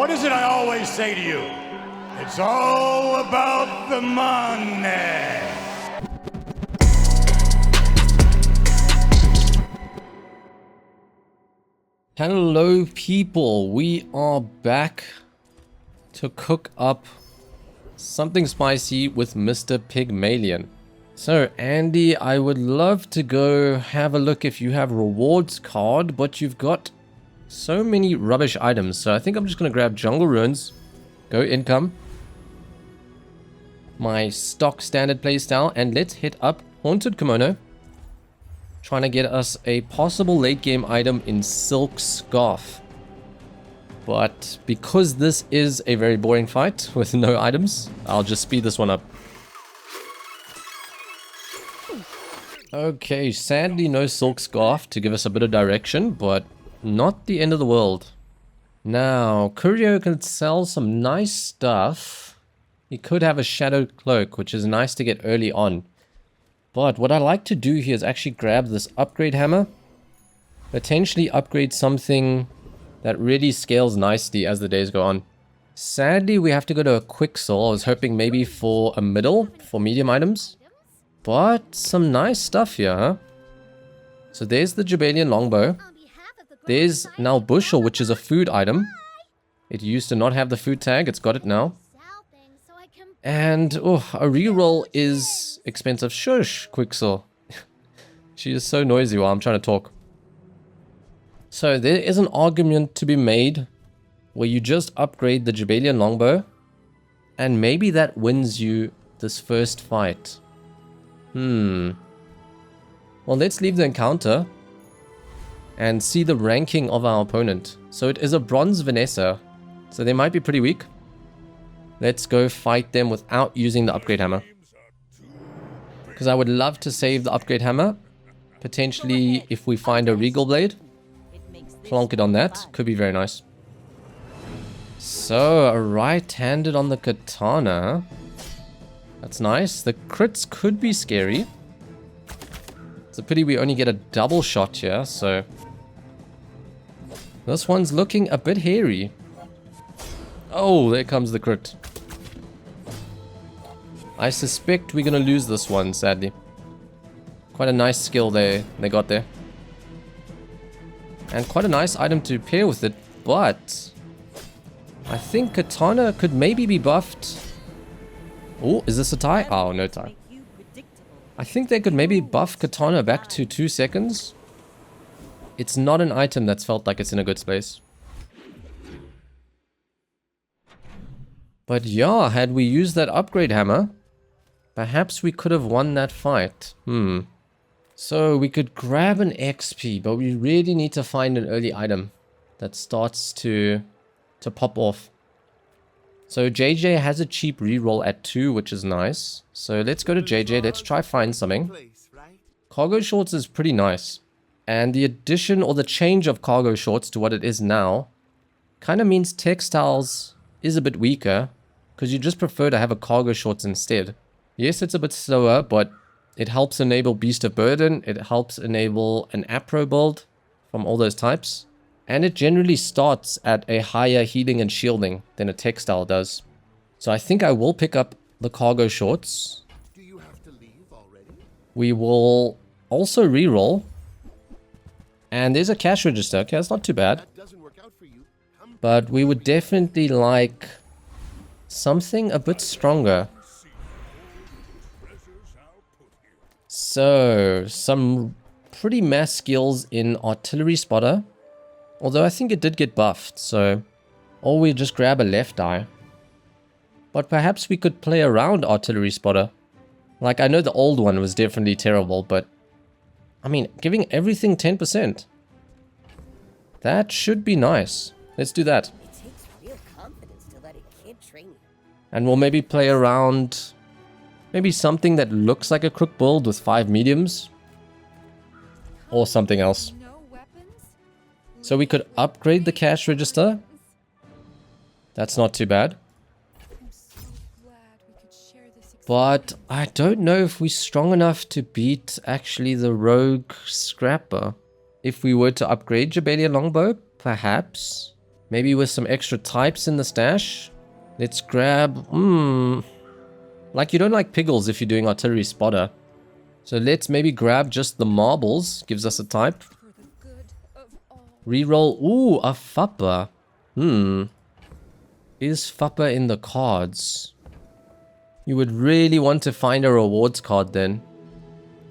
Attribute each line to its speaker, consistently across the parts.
Speaker 1: What is it I always say to you? It's all about the money.
Speaker 2: Hello people, we are back to cook up something spicy with Mr. Pygmalion. So Andy, I would love to go have a look if you have rewards card, but you've got so many rubbish items. So I think I'm just going to grab Jungle Ruins, go income, my stock standard playstyle, and let's hit up Haunted Kimono. Trying to get us a possible late game item in Silk Scarf. But because this is a very boring fight with no items, I'll just speed this one up. Okay, sadly no Silk Scarf to give us a bit of direction, but not the end of the world. Now, Curio can sell some nice stuff. He could have a Shadow Cloak, which is nice to get early on. But what I like to do here is actually grab this upgrade hammer. Potentially upgrade something that really scales nicely as the days go on. Sadly, we have to go to a quick soul. I was hoping maybe for a middle, for medium items. But some nice stuff here, huh? So there's the Jabalian longbow. There's now Bushel, which is a food item. It used to not have the food tag. It's got it now. And, oh, a reroll is expensive. Shush, Quicksil. She is so noisy while I'm trying to talk. So there is an argument to be made where you just upgrade the Jabalian longbow and maybe that wins you this first fight. Well, let's leave the encounter and see the ranking of our opponent. So it is a bronze Vanessa, so they might be pretty weak. Let's go fight them without using the upgrade hammer. Because I would love to save the upgrade hammer. Potentially, if we find a regal blade, plonk it on that. Could be very nice. So, a right-handed on the katana. That's nice. The crits could be scary. It's a pity we only get a double shot here, so... This one's looking a bit hairy. Oh, there comes the crit. I suspect we're gonna lose this one, sadly. Quite a nice skill they got there. And quite a nice item to pair with it, but... I think Katana could maybe be buffed. Oh, is this a tie? Oh, no tie. I think they could maybe buff Katana back to 2 seconds. It's not an item that's felt like it's in a good space. But yeah, had we used that upgrade hammer, perhaps we could have won that fight. So we could grab an XP, but we really need to find an early item that starts to pop off. So JJ has a cheap reroll at 2, which is nice. So let's go to JJ, let's try find something. Cargo shorts is pretty nice. And the addition or the change of cargo shorts to what it is now kind of means textiles is a bit weaker. Because you just prefer to have a cargo shorts instead. Yes, it's a bit slower, but it helps enable Beast of Burden. It helps enable an Apro build from all those types. And it generally starts at a higher healing and shielding than a textile does. So I think I will pick up the cargo shorts.
Speaker 3: Do you have to leave already?
Speaker 2: We will also reroll. And there's a cash register. Okay, that's not too bad.
Speaker 3: That doesn't work out for you.
Speaker 2: But we would definitely like... something a bit stronger. So, some pretty mass skills in Artillery Spotter. Although I think it did get buffed, so... Or we just grab a left eye. But perhaps we could play around Artillery Spotter. Like, I know the old one was definitely terrible, but... I mean, giving everything 10%. That should be nice. Let's do that. And we'll maybe play around maybe something that looks like a crook build with 5 mediums. Or something else. So we could upgrade the cash register. That's not too bad. But I don't know if we're strong enough to beat actually the rogue scrapper. If we were to upgrade Jabalian longbow, perhaps. Maybe with some extra types in the stash. Let's grab... Like, you don't like piggles if you're doing artillery spotter. So let's maybe grab just the marbles. Gives us a type. Reroll. Ooh, a fupper. Is fupper in the cards? You would really want to find a rewards card then.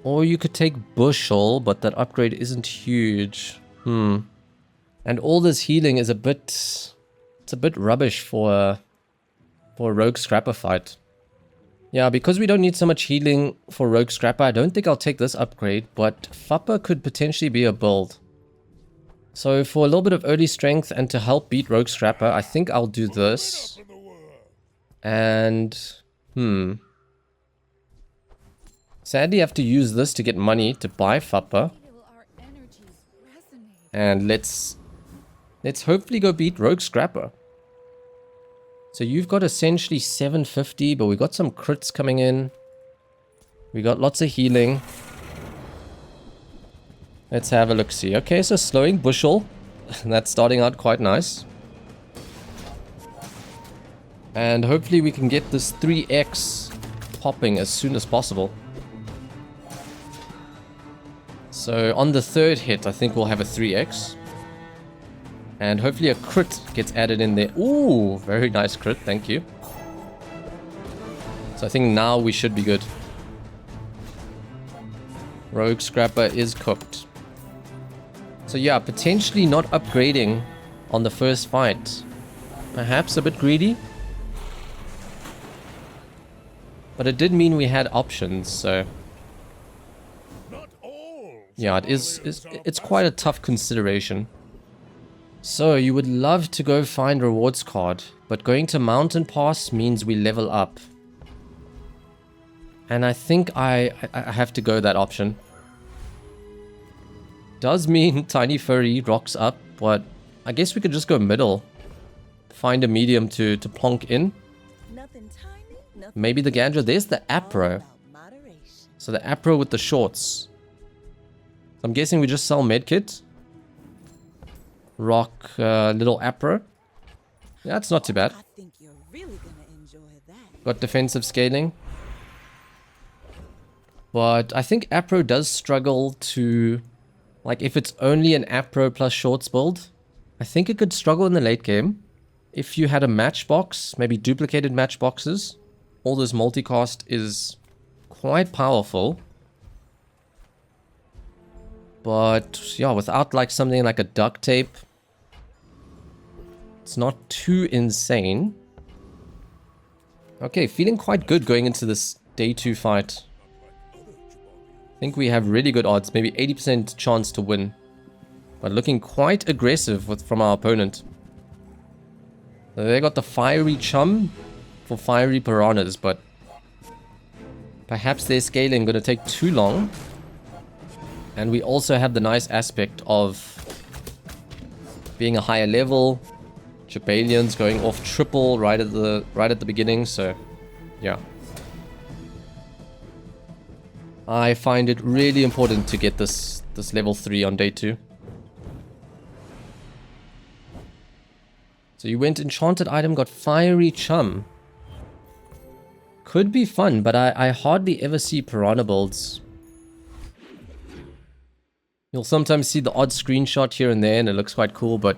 Speaker 2: Or you could take bushel, but that upgrade isn't huge. And all this healing is a bit... It's a bit rubbish for a rogue scrapper fight. Yeah, because we don't need so much healing for rogue scrapper, I don't think I'll take this upgrade, but fupper could potentially be a build. So for a little bit of early strength and to help beat rogue scrapper, I think I'll do this. And... Sadly, I have to use this to get money to buy fupper. And let's hopefully go beat rogue scrapper. So you've got essentially 750, but we got some crits coming in. We got lots of healing. Let's have a look-see. Okay, so slowing bushel. That's starting out quite nice. And hopefully we can get this 3x popping as soon as possible. So on the third hit, I think we'll have a 3x. And hopefully a crit gets added in there. Ooh, very nice crit, thank you. So I think now we should be good. Rogue Scrapper is cooked. So yeah, potentially not upgrading on the first fight. Perhaps a bit greedy. But it did mean we had options, so... Yeah, it's quite a tough consideration. So, you would love to go find rewards card, but going to Mountain Pass means we level up. And I think I have to go that option. Does mean Tiny Furry rocks up, but I guess we could just go middle. Find a medium to plonk in. Maybe the Gandra. There's the Apro. So the Apro with the shorts. So I'm guessing we just sell medkit. Rock little Apro. Yeah, it's not too bad.
Speaker 4: I think you're really gonna enjoy that.
Speaker 2: Got defensive scaling. But I think Apro does struggle to... Like, if it's only an Apro plus shorts build, I think it could struggle in the late game. If you had a matchbox, maybe duplicated matchboxes, all this multicast is quite powerful. But, yeah, without, like, something like a duct tape, it's not too insane. Okay, feeling quite good going into this day 2 fight. I think we have really good odds, maybe 80% chance to win. But looking quite aggressive from our opponent. So they got the Fiery Chum for Fiery Piranhas, but perhaps their scaling going to take too long. And we also have the nice aspect of being a higher level. Jabalions going off triple right at the beginning, so yeah. I find it really important to get this level 3 on day 2. So you went enchanted item, got Fiery Chum. Could be fun, but I hardly ever see piranha builds. You'll sometimes see the odd screenshot here and there and it looks quite cool, but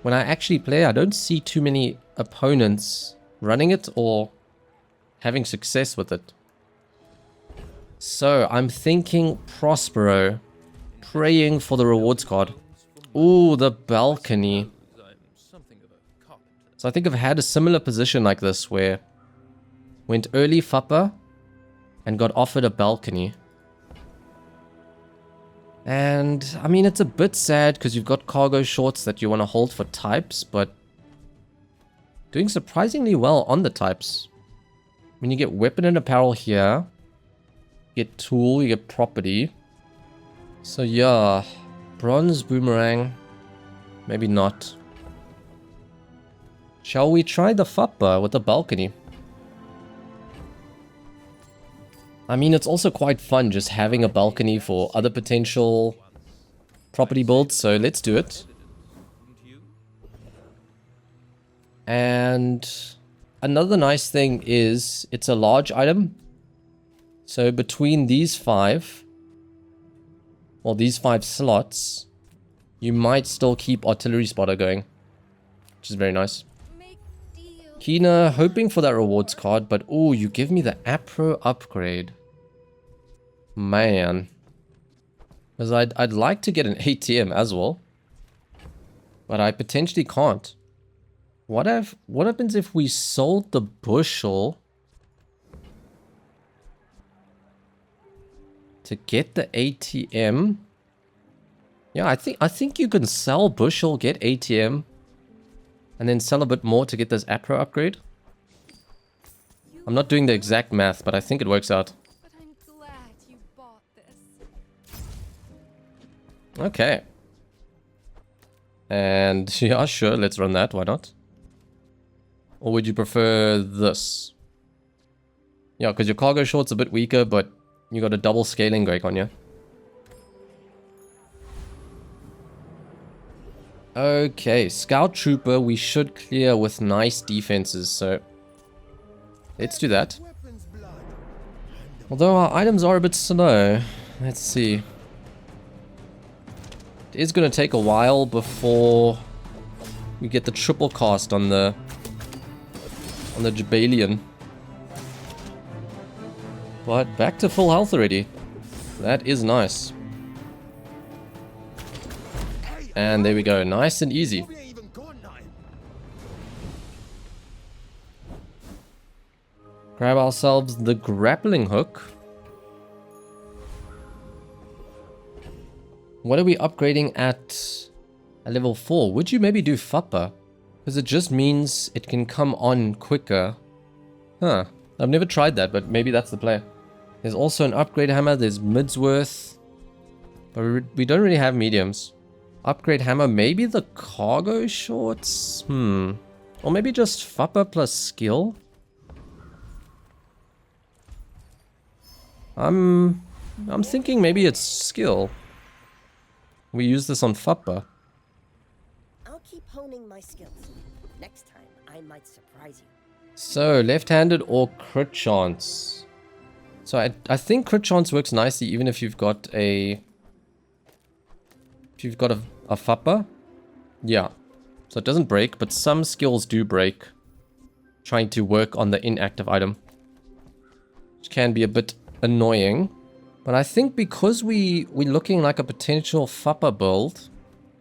Speaker 2: when I actually play, I don't see too many opponents running it or having success with it. So, I'm thinking Prospero, praying for the rewards card. Ooh, the balcony. So I think I've had a similar position like this where went early fupper and got offered a balcony. And, I mean, it's a bit sad because you've got cargo shorts that you want to hold for types, but doing surprisingly well on the types. When you get weapon and apparel here, you get tool, you get property. So yeah, bronze boomerang, maybe not. Shall we try the fupper with the balcony? I mean, it's also quite fun just having a balcony for other potential property builds, so let's do it. And another nice thing is it's a large item. So between these 5, or these 5 slots, you might still keep artillery spotter going, which is very nice. Kina, hoping for that rewards card, but oh, you give me the Apro upgrade. Man. Because I'd like to get an ATM as well. But I potentially can't. What happens if we sold the bushel to get the ATM? Yeah, I think you can sell bushel, get ATM, and then sell a bit more to get this Apro upgrade. I'm not doing the exact math, but I think it works out.
Speaker 5: But I'm glad you bought this.
Speaker 2: Okay. And yeah, sure, let's run that. Why not? Or would you prefer this? Yeah, because your cargo short's a bit weaker, but you got a double scaling going on you. Okay, Scout Trooper we should clear with nice defenses, so let's do that. Although our items are a bit slow. Let's see. It is going to take a while before we get the triple cast on the Jabalion. But back to full health already. That is nice. And there we go. Nice and easy. Grab ourselves the grappling hook. What are we upgrading at a level 4? Would you maybe do Fuppa? Because it just means it can come on quicker. Huh. I've never tried that, but maybe that's the play. There's also an upgrade hammer. There's Midsworth. But we don't really have mediums. Upgrade hammer. Maybe the cargo shorts? Or maybe just Fuppa plus skill? I'm thinking maybe it's skill. We use this on Fuppa.
Speaker 6: I'll keep honing my skills. Next time, I might surprise you.
Speaker 2: So, left-handed or crit chance? So, I think crit chance works nicely even if you've got a... If you've got a Fuppa. Yeah. So, it doesn't break, but some skills do break. Trying to work on the inactive item. Which can be a bit annoying. But I think because we're looking like a potential Fuppa build,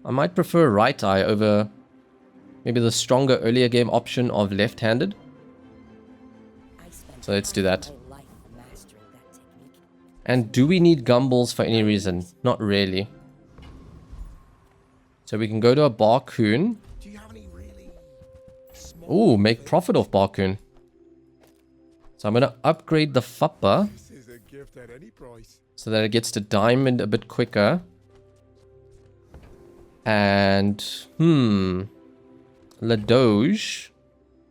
Speaker 2: I might prefer right eye over maybe the stronger earlier game option of left-handed. So let's do that. And do we need gumballs for any reason? Not really. So we can go to a Barcoon. Ooh, make profit off Barcoon. So I'm going to upgrade the Fuppa so that it gets to diamond a bit quicker. And, Ladoge.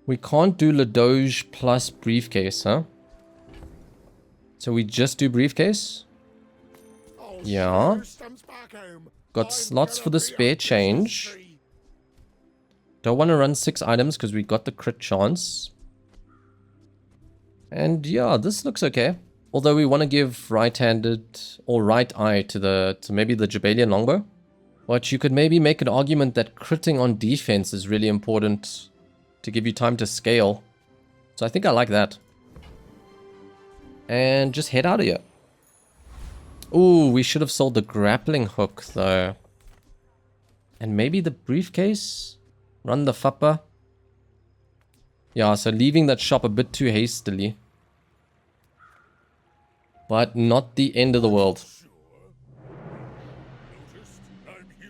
Speaker 2: We can't do Ladoge plus briefcase, huh? So we just do briefcase? Yeah. Got slots for the spare change. Don't want to run 6 items because we got the crit chance. And yeah, this looks okay. Although we want to give right-handed or right eye to maybe the Jabalion longbow. But you could maybe make an argument that critting on defense is really important to give you time to scale. So I think I like that. And just head out of here. Ooh, we should have sold the grappling hook though. And maybe the briefcase? Run the Fuppa? Yeah, so leaving that shop a bit too hastily. But not the end of the world.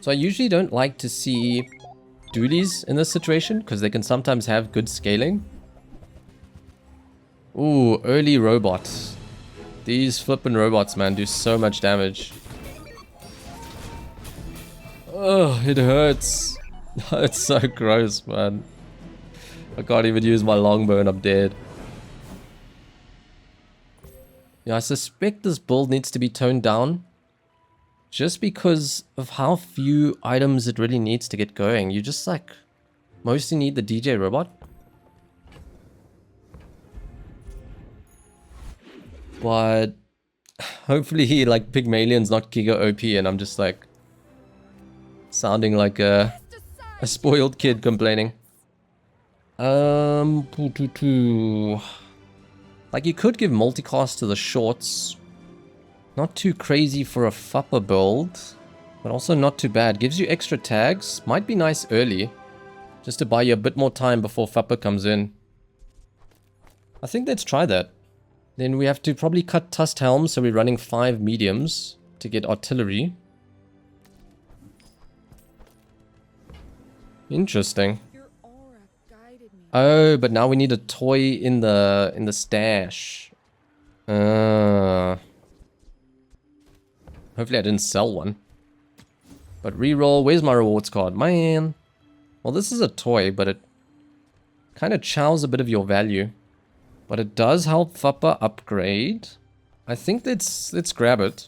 Speaker 2: So I usually don't like to see dualies in this situation, because they can sometimes have good scaling. Ooh, early robots. These flippin' robots, man, do so much damage. Oh, it hurts. It's so gross, man. I can't even use my longbow and I'm dead. Yeah, I suspect this build needs to be toned down. Just because of how few items it really needs to get going. You just like Mostly need the DJ robot. But hopefully like Pygmalion's not Giga OP and I'm just like sounding like a spoiled kid complaining. Like you could give multicast to the shorts. Not too crazy for a fupper build, but also not too bad. Gives you extra tags. Might be nice early, just to buy you a bit more time before fupper comes in. I think let's try that. Then we have to probably cut tusked helms, so we're running 5 mediums to get artillery. Interesting.
Speaker 5: Your aura guided me.
Speaker 2: Oh, but now we need a toy in the stash. Hopefully I didn't sell one. But reroll, where's my rewards card? Man. Well, this is a toy, but it kind of chows a bit of your value. But it does help Fupper upgrade. I think let's grab it.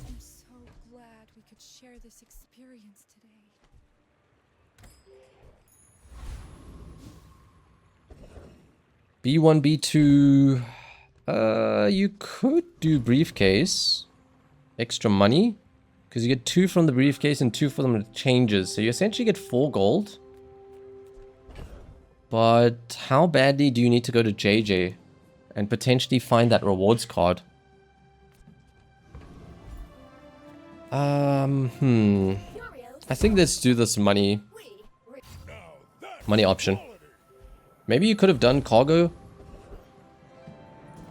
Speaker 5: I'm so glad we could share this experience today.
Speaker 2: B1, B2. You could do briefcase. Extra money. Because you get 2 from the briefcase and 2 from the changes. So you essentially get 4 gold. But how badly do you need to go to JJ and potentially find that rewards card? I think let's do this money option. Maybe you could have done cargo.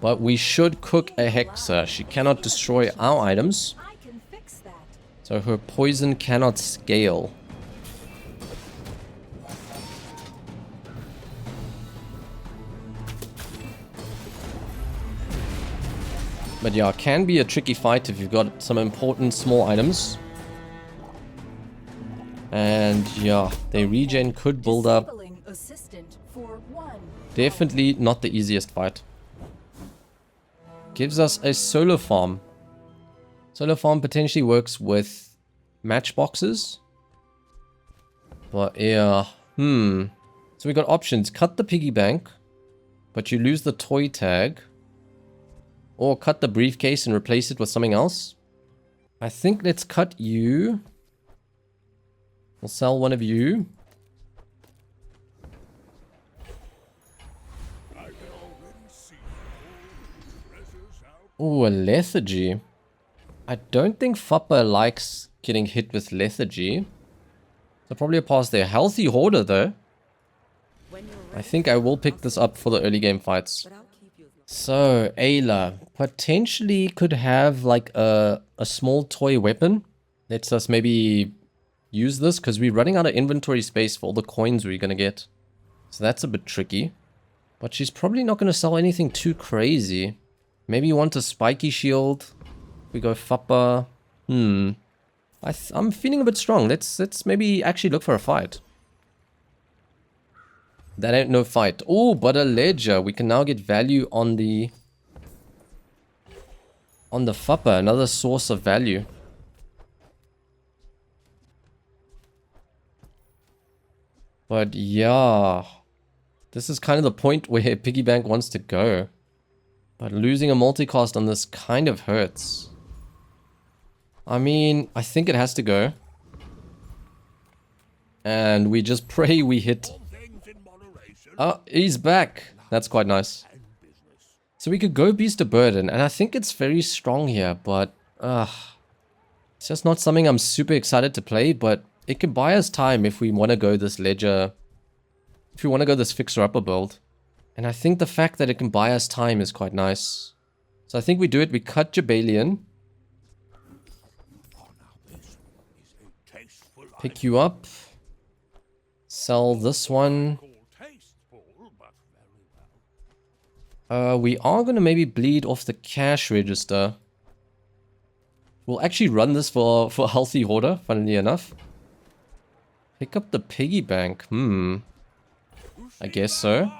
Speaker 2: But we should cook a Hexa. She cannot destroy our items.
Speaker 4: I can fix that.
Speaker 2: So her poison cannot scale. But yeah, it can be a tricky fight if you've got some important small items. And yeah, their regen could build up.
Speaker 4: Disabling assistant for 1.
Speaker 2: Definitely not the easiest fight. Gives us a solar farm. Solar farm potentially works with matchboxes. But yeah, So we got options. Cut the piggy bank, but you lose the toy tag. Or cut the briefcase and replace it with something else. I think let's cut you. We'll sell one of you. Oh, a lethargy. I don't think Fupper likes getting hit with lethargy. So probably a pass there. Healthy Hoarder though. I think I will pick this up for the early game fights. So, Ayla potentially could have like a small toy weapon. Let's us maybe use this because we're running out of inventory space for all the coins we're going to get. So that's a bit tricky. But she's probably not going to sell anything too crazy. Maybe you want a spiky shield. We go Fupper. I'm feeling a bit strong. Let's maybe actually look for a fight. That ain't no fight. Oh, but a ledger. We can now get value on the Fupper. Another source of value. But yeah. This is kind of the point where Piggy Bank wants to go. But losing a multicast on this kind of hurts. I mean, I think it has to go. And we just pray we hit. Oh, he's back. That's quite nice. So we could go Beast of Burden, and I think it's very strong here, but it's just not something I'm super excited to play, but it can buy us time if we want to go this ledger, if we want to go this fixer-upper build. And I think the fact that it can buy us time is quite nice. So I think we do it. We cut Jabalion. Pick you up. Sell this one. We are going to maybe bleed off the cash register. We'll actually run this for Healthy Hoarder, funnily enough. Pick up the piggy bank. I guess so.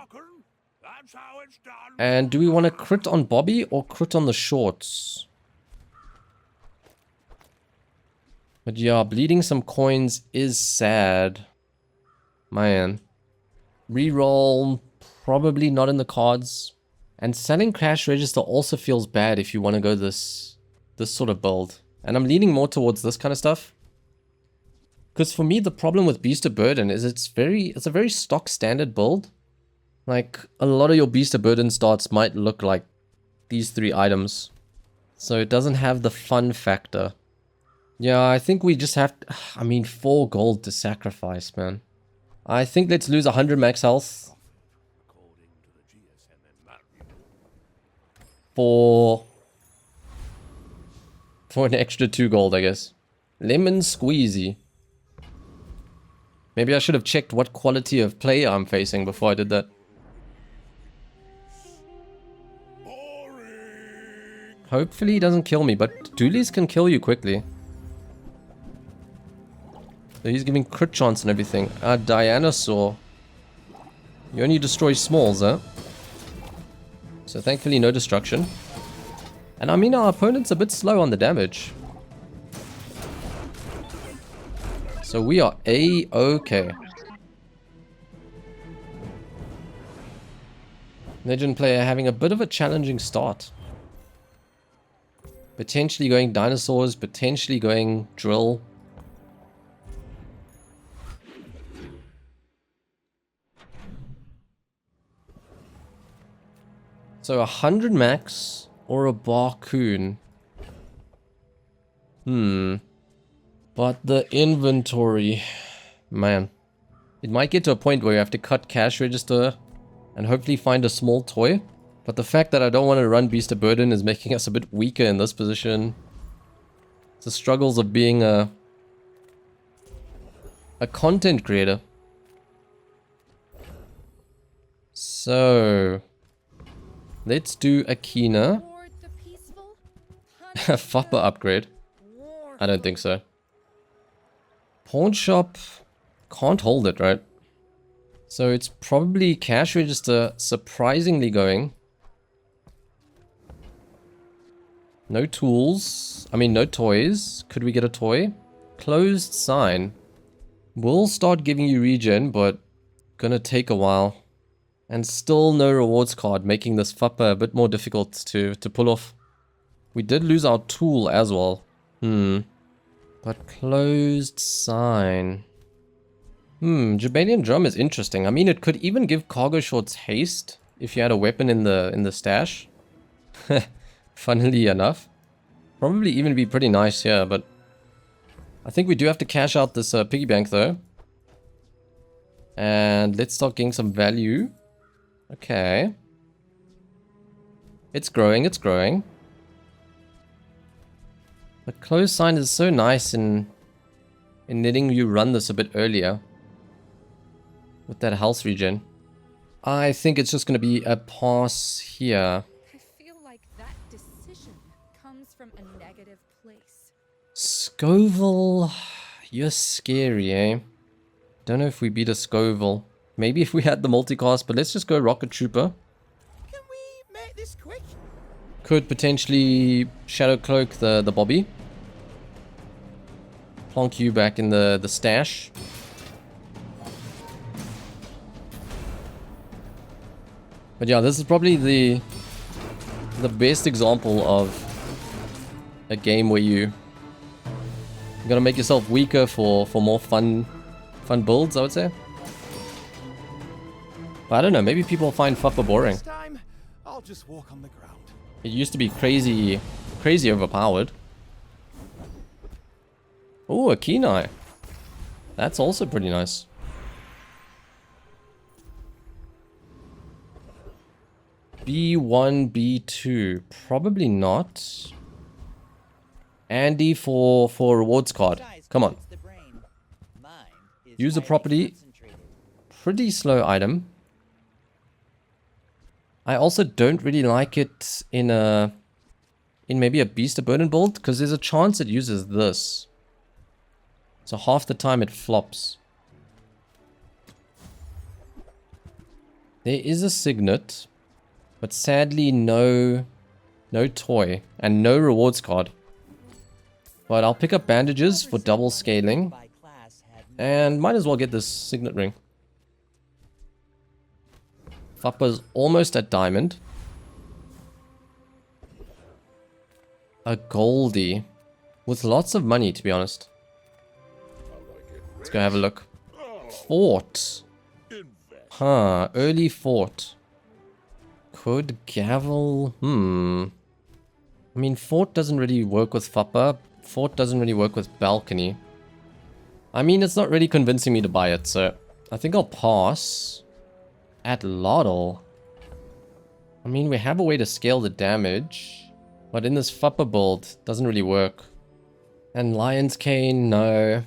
Speaker 2: And do we want to crit on Bobby or crit on the shorts? But yeah, bleeding some coins is sad. Man. Reroll, probably not in the cards. And selling cash register also feels bad if you want to go this sort of build. And I'm leaning more towards this kind of stuff. Because for me, the problem with Beast of Burden is it's a very stock standard build. Like, a lot of your Beast of Burden starts might look like these 3 items. So it doesn't have the fun factor. Yeah, I think we just have to, I mean, 4 gold to sacrifice, man. I think let's lose 100 max health. For an extra 2 gold, I guess. Lemon squeezy. Maybe I should have checked what quality of player I'm facing before I did that. Hopefully he doesn't kill me, but dualies can kill you quickly. So he's giving crit chance and everything. Dianosaur. You only destroy smalls, huh? So thankfully no destruction. And I mean our opponent's a bit slow on the damage. So we are A-okay. Legend player having a bit of a challenging start. Potentially going dinosaurs, potentially going drill. So 100 max or a Barcoon. But the inventory, man. It might get to a point where you have to cut cash register and hopefully find a small toy. But the fact that I don't want to run Beast of Burden is making us a bit weaker in this position. It's the struggles of being a content creator. So let's do Akina.
Speaker 5: Toward the peaceful,
Speaker 2: A Fupper upgrade. I don't think so. Pawn shop can't hold it, right? So it's probably cash register surprisingly going. No tools. I mean, no toys. Could we get a toy? Closed sign. Will start giving you regen, but gonna take a while. And still no rewards card, making this Fupper a bit more difficult to pull off. We did lose our tool as well. But closed sign. Jabalian drum is interesting. I mean, it could even give cargo shorts haste if you had a weapon in the stash. Funnily enough. Probably even be pretty nice here, but I think we do have to cash out this piggy bank though. And let's start getting some value. Okay. It's growing, it's growing. But closed sign is so nice in letting you run this a bit earlier. With that health regen. I think it's just going to be a pass here.
Speaker 5: I feel like that decision comes from a negative place.
Speaker 2: Scoville, you're scary, eh? Don't know if we beat a Scoville. Maybe if we had the multicast, but let's just go Rocket Trooper.
Speaker 3: Can we make this quick?
Speaker 2: Could potentially Shadow Cloak the Bobby. Plonk you back in the stash. But yeah, this is probably the best example of a game where you're gonna make yourself weaker for more fun builds, I would say. But I don't know, maybe people find Fupper boring.
Speaker 3: This time, I'll just walk on the ground.
Speaker 2: It used to be crazy overpowered. Oh, a Kenai. That's also pretty nice. B1, B2. Probably not. Andy for a rewards card. Come on. Use a property. Pretty slow item. I also don't really like it in maybe a Beast of Burden build, because there's a chance it uses this. So half the time it flops. There is a signet, but sadly no toy and no rewards card. But I'll pick up bandages for double scaling. And might as well get this signet ring. Fuppa's almost at diamond. A Goldie. With lots of money, to be honest. Let's go have a look. Fort. Huh, early fort. Could gavel... I mean, fort doesn't really work with Fuppa. Fort doesn't really work with balcony. I mean, it's not really convincing me to buy it, so... I think I'll pass. At Loddle. I mean, we have a way to scale the damage. But in this Fuppa build, doesn't really work. And Lion's Cane, no.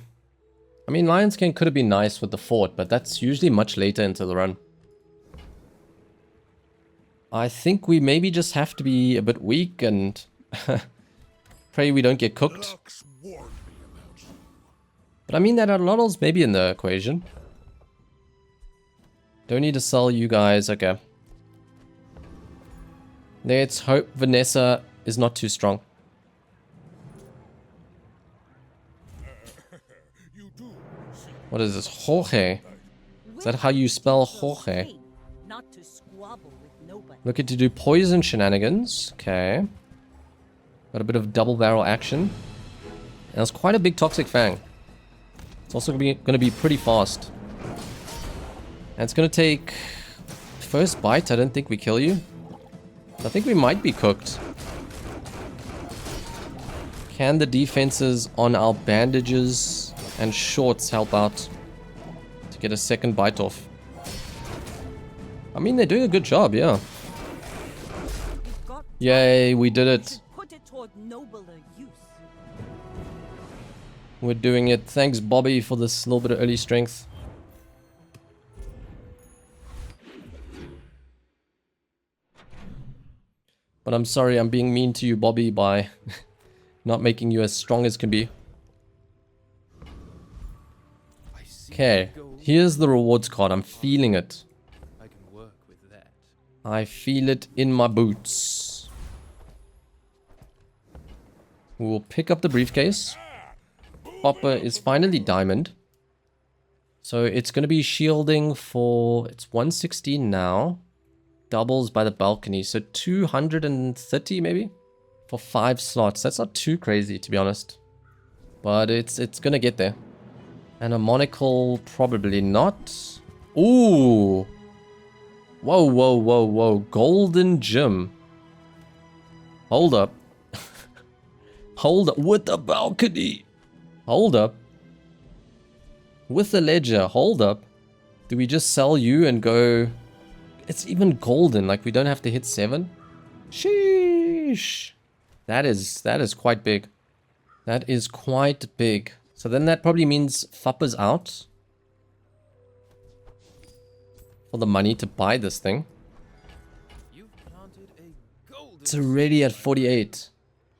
Speaker 2: I mean, Lion's Cane could have been nice with the fort, but that's usually much later into the run. I think we maybe just have to be a bit weak and pray we don't get cooked. But I mean that Loddle's maybe in the equation. Don't need to sell you guys, okay. Let's hope Vanessa is not too strong. What is this? Jorge. Is that how you spell Jorge?
Speaker 6: Not to squabble with nobody.
Speaker 2: Looking to do poison shenanigans. Okay. Got a bit of double barrel action. And it's quite a big toxic fang. It's also going to be pretty fast. And it's going to take... First bite, I don't think we kill you. I think we might be cooked. Can the defenses on our bandages and shorts help out to get a second bite off? I mean, they're doing a good job, yeah. Yay, we did it.
Speaker 6: Put it toward nobler use.
Speaker 2: We're doing it. Thanks, Bobby, for this little bit of early strength. But I'm sorry, I'm being mean to you, Bobby, by not making you as strong as can be. Okay, here's the rewards card. I'm feeling it.
Speaker 3: I can work with that.
Speaker 2: I feel it in my boots. We'll pick up the briefcase. Fuppa is finally diamond. So it's going to be shielding for... It's 116 now. Doubles by the balcony. So 230 maybe? For 5 slots. That's not too crazy, to be honest. But it's going to get there. And a monocle, probably not. Ooh. Whoa, whoa, whoa, whoa. Golden gem. Hold up. Hold up. With the balcony. Hold up. With the ledger. Hold up. Do we just sell you and go... It's even golden. Like, we don't have to hit 7. Sheesh. That is quite big. That is quite big. So then that probably means Fuppa's out. For the money to buy this thing.
Speaker 3: You've planted a golden
Speaker 2: It's already at 48.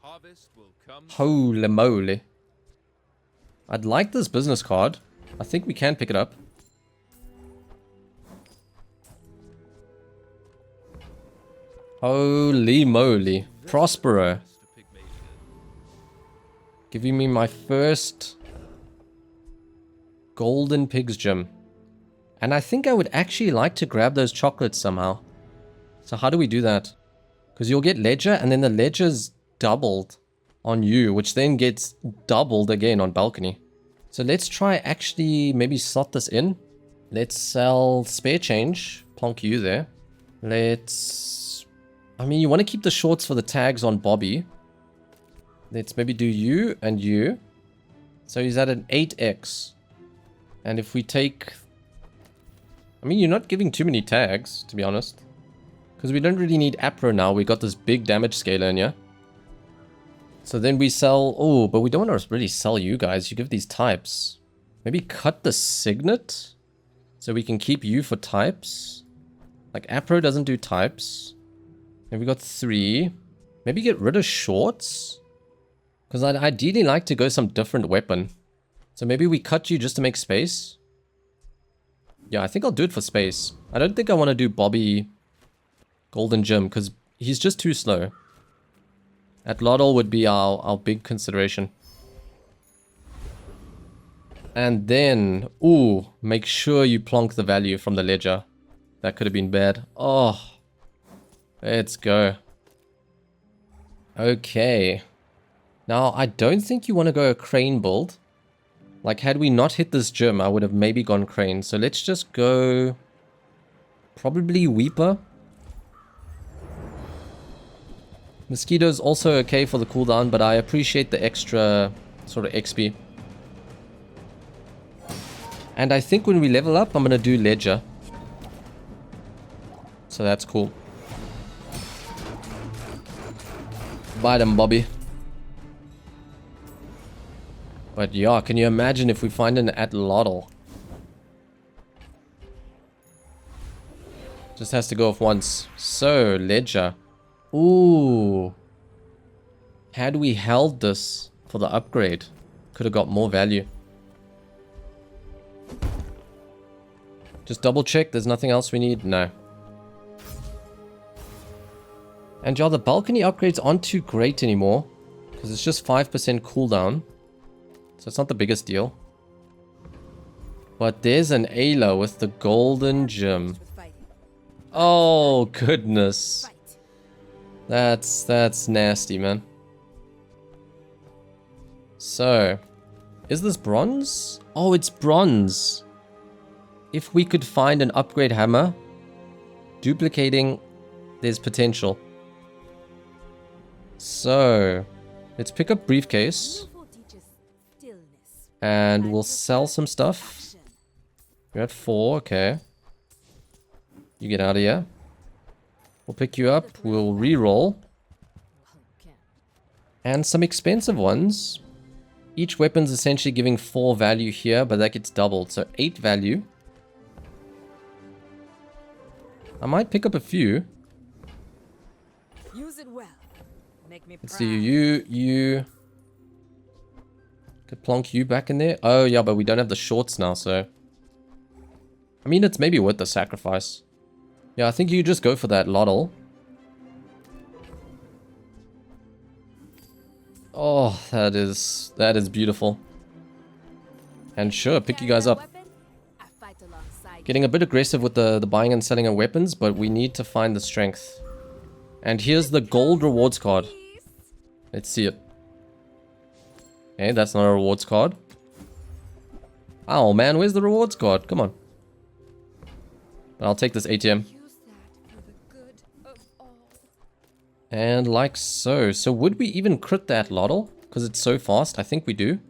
Speaker 3: harvest will come.
Speaker 2: Holy moly. I'd like this business card. I think we can pick it up. Holy moly. Prospero. Giving me my first golden pig's gem. And I think I would actually like to grab those chocolates somehow. So how do we do that? Because you'll get ledger and then the ledger's doubled on you, which then gets doubled again on balcony. So let's try actually maybe slot this in. Let's sell spare change. Plonk you there. Let's... I mean, you want to keep the shorts for the tags on Bobby. Let's maybe do you and you. So he's at an 8x. And if we take... I mean, you're not giving too many tags, to be honest. Because we don't really need Apro now. We got this big damage scaler in here. So then we sell... Oh, but we don't want to really sell you guys. You give these types. Maybe cut the signet. So we can keep you for types. Like, Apro doesn't do types. And we got 3. Maybe get rid of shorts. Because I'd ideally like to go some different weapon. So maybe we cut you just to make space. Yeah, I think I'll do it for space. I don't think I want to do Bobby Golden Gem because he's just too slow. Atlatl would be our big consideration. And then, ooh, make sure you plonk the value from the ledger. That could have been bad. Oh, let's go. Okay. Now, I don't think you want to go a crane build. Like, had we not hit this gym, I would have maybe gone crane. So let's just go... probably Weeper. Mosquito's also okay for the cooldown, but I appreciate the extra sort of XP. And I think when we level up, I'm going to do Ledger. So that's cool. Bite him, Bobby. But yeah, can you imagine if we find an Atlatl? Just has to go off once. So, Ledger. Ooh. Had we held this for the upgrade, could have got more value. Just double check, there's nothing else we need? No. And yeah, the balcony upgrades aren't too great anymore, because it's just 5% cooldown. So it's not the biggest deal. But there's an Ayla with the golden gem. Oh, goodness. That's nasty, man. So, is this bronze? Oh, it's bronze. If we could find an upgrade hammer, duplicating, there's potential. So, let's pick up briefcase. And we'll sell some stuff. You're at 4, okay. You get out of here. We'll pick you up, we'll re-roll. And some expensive ones. Each weapon's essentially giving 4 value here, but that gets doubled, so 8 value. I might pick up a few.
Speaker 6: Use it well. Make me
Speaker 2: Let's see, you... Could plonk you back in there. Oh, yeah, but we don't have the shorts now, so... I mean, it's maybe worth the sacrifice. Yeah, I think you just go for that Lottle. Oh, that is beautiful. And sure, pick you guys up. Getting a bit aggressive with the buying and selling of weapons, but we need to find the strength. And here's the gold rewards card. Let's see it. Okay, that's not a rewards card. Oh man, where's the rewards card? Come on. I'll take this ATM. And like so. So would we even crit that Lottle? Because it's so fast. I think we do.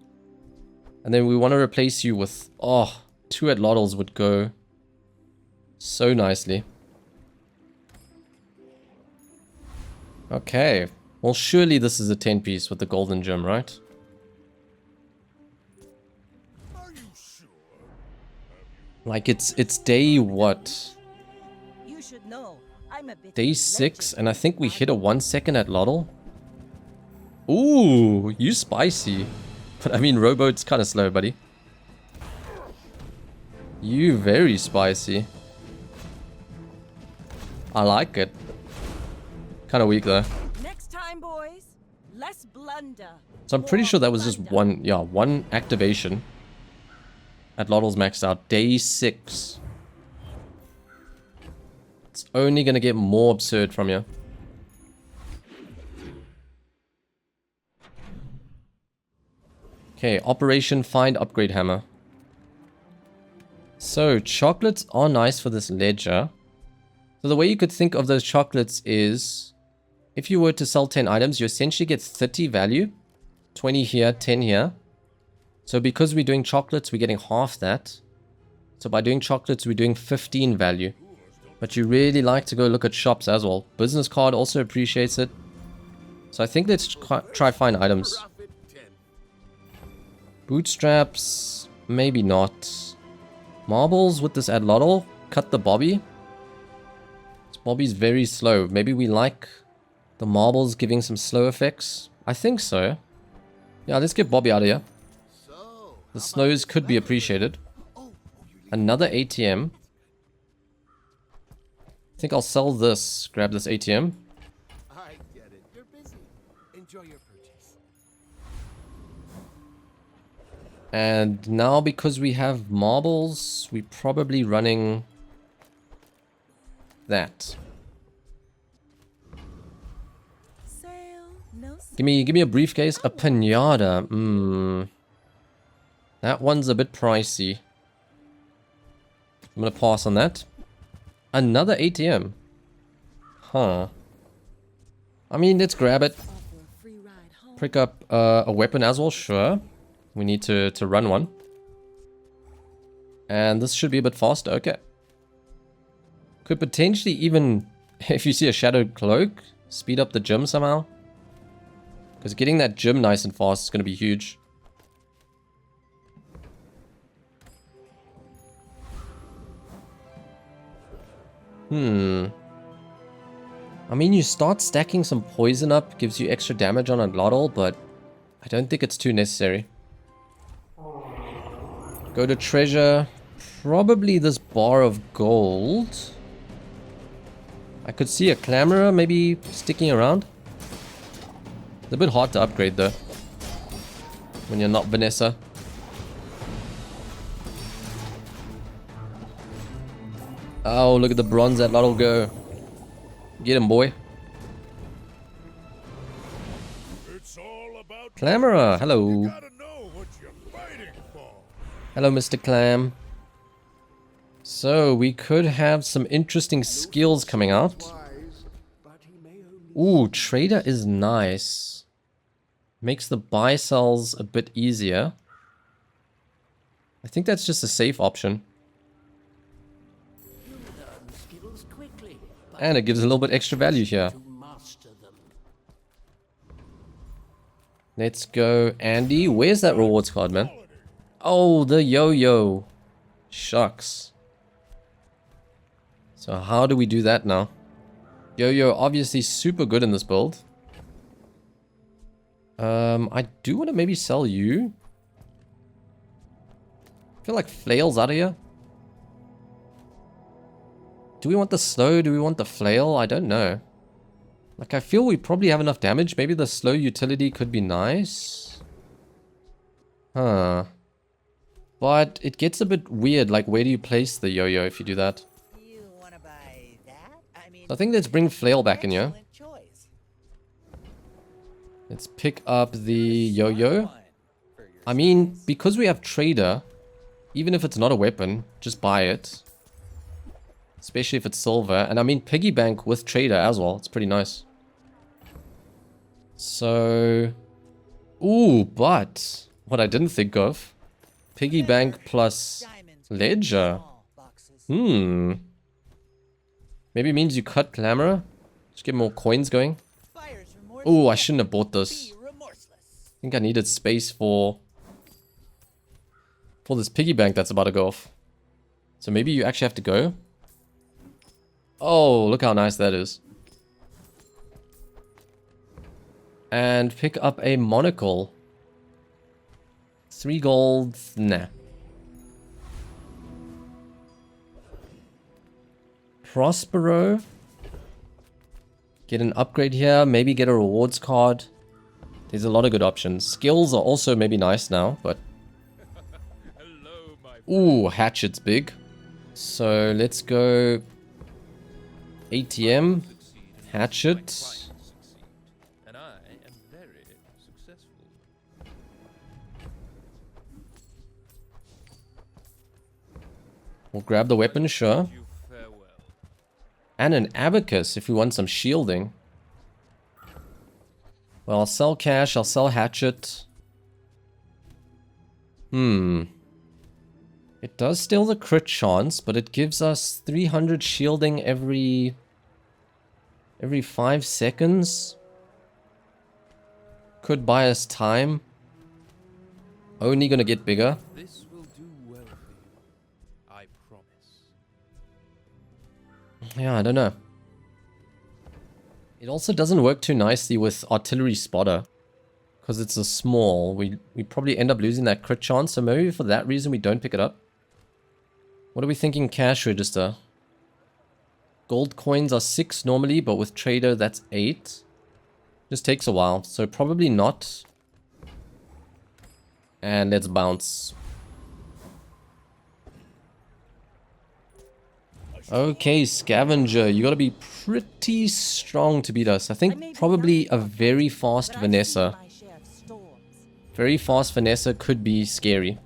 Speaker 2: And then we want to replace you with... Oh, 2 Atlatls would go so nicely. Okay. Well, surely this is a 10 piece with the golden gem, right? Like it's day what?
Speaker 6: You should know. I'm a bit
Speaker 2: Day 6, and I think we hit a 1 second Atlatl. Ooh, you spicy. But I mean, Rowboat's kind of slow, buddy. You very spicy. I like it. Kind of weak though.
Speaker 6: Next time, boys, less blunder.
Speaker 2: So I'm pretty sure that was just one activation. Atlatl's maxed out. Day 6. It's only gonna get more absurd from you. Okay, Operation Find Upgrade Hammer. So, chocolates are nice for this ledger. So the way you could think of those chocolates is, if you were to sell 10 items, you essentially get 30 value. 20 here, 10 here. So because we're doing chocolates, we're getting half that. So by doing chocolates, we're doing 15 value. But you really like to go look at shops as well. Business card also appreciates it. So I think let's try find items. Bootstraps, maybe not. Marbles with this Atlatl, cut the Bobby. This Bobby's very slow. Maybe we like the marbles giving some slow effects. I think so. Yeah, let's get Bobby out of here. The slows could be appreciated. Another ATM. I think I'll sell this. Grab this ATM.
Speaker 3: I get it. You're busy. Enjoy your purchase.
Speaker 2: And now because we have marbles, we're probably running that.
Speaker 5: Sale, no sale.
Speaker 2: Give me a briefcase. A pinata. That one's a bit pricey. I'm gonna pass on that. Another ATM. Huh. I mean, let's grab it.
Speaker 5: Offer a free ride home.
Speaker 2: Pick up a weapon as well, sure. We need to run one. And this should be a bit faster, okay. Could potentially even, if you see a shadowed cloak, speed up the gym somehow. Because getting that gym nice and fast is going to be huge. I mean, you start stacking some poison up, gives you extra damage on a Glottal, but I don't think it's too necessary. Go to treasure. Probably this bar of gold. I could see a Clamorer maybe sticking around. It's a bit hard to upgrade though, when you're not Vanessa. Oh, look at the bronze that Lot'll go. Get him, boy.
Speaker 1: It's all about
Speaker 2: Clamorer, hello.
Speaker 1: You gotta know what you're fighting for.
Speaker 2: Hello, Mr. Clam. So, we could have some interesting skills coming out.
Speaker 3: Wise, but he may only
Speaker 2: Ooh, Trader is nice. Makes the buy sells a bit easier. I think that's just a safe option.
Speaker 3: learn skills quickly, but
Speaker 2: And it gives a little bit extra value here.
Speaker 3: to master them.
Speaker 2: Let's go, Andy. Where's that rewards card, man? Oh, the yo-yo. Shucks. So how do we do that now? Yo-yo obviously super good in this build. I do want to maybe sell you. I feel like Flail's out of here. Do we want the slow? Do we want the flail? I don't know. Like, I feel we probably have enough damage. Maybe the slow utility could be nice. Huh. But it gets a bit weird. Like, where do you place the yo-yo if you do that?
Speaker 7: You wanna buy that? I mean,
Speaker 2: I think let's bring flail back in here.
Speaker 7: excellent choice.
Speaker 2: Let's pick up the yo-yo. I mean, because we have trader, even if it's not a weapon, just buy it. Especially if it's silver. And I mean, piggy bank with trader as well. It's pretty nice. So... Ooh, but... What I didn't think of. Piggy bank plus
Speaker 7: Diamonds,
Speaker 2: ledger.
Speaker 7: small boxes.
Speaker 2: Maybe it means you cut Clamorer. Just get more coins going.
Speaker 7: Buyer's remorse.
Speaker 2: Ooh, I shouldn't have bought this.
Speaker 7: Be remorseless.
Speaker 2: I think I needed space for this piggy bank that's about to go off. So maybe you actually have to go. Oh, look how nice that is. And pick up a monocle. 3 gold. Nah. Prospero. Get an upgrade here. Maybe get a rewards card. There's a lot of good options. Skills are also maybe nice now, but... Ooh, hatchet's big. So let's go... ATM. Hatchet.
Speaker 8: And I am very successful.
Speaker 2: We'll grab the weapon, sure.
Speaker 8: You farewell.
Speaker 2: And an abacus if we want some shielding. Well, I'll sell cash, I'll sell hatchet. It does steal the crit chance, but it gives us 300 shielding every 5 seconds. Could buy us time. Only gonna get bigger.
Speaker 8: This will do well for you. I promise.
Speaker 2: Yeah, I don't know. It also doesn't work too nicely with artillery spotter. Because it's a small. We probably end up losing that crit chance. So maybe for that reason we don't pick it up. What are we thinking cash register? Gold coins are 6 normally, but with trader that's 8. Just takes a while. So probably not. And let's bounce.
Speaker 1: A
Speaker 2: Okay, Scavenger, you gotta be pretty strong to beat us. I think probably a very fast Vanessa. Very fast Vanessa could be scary.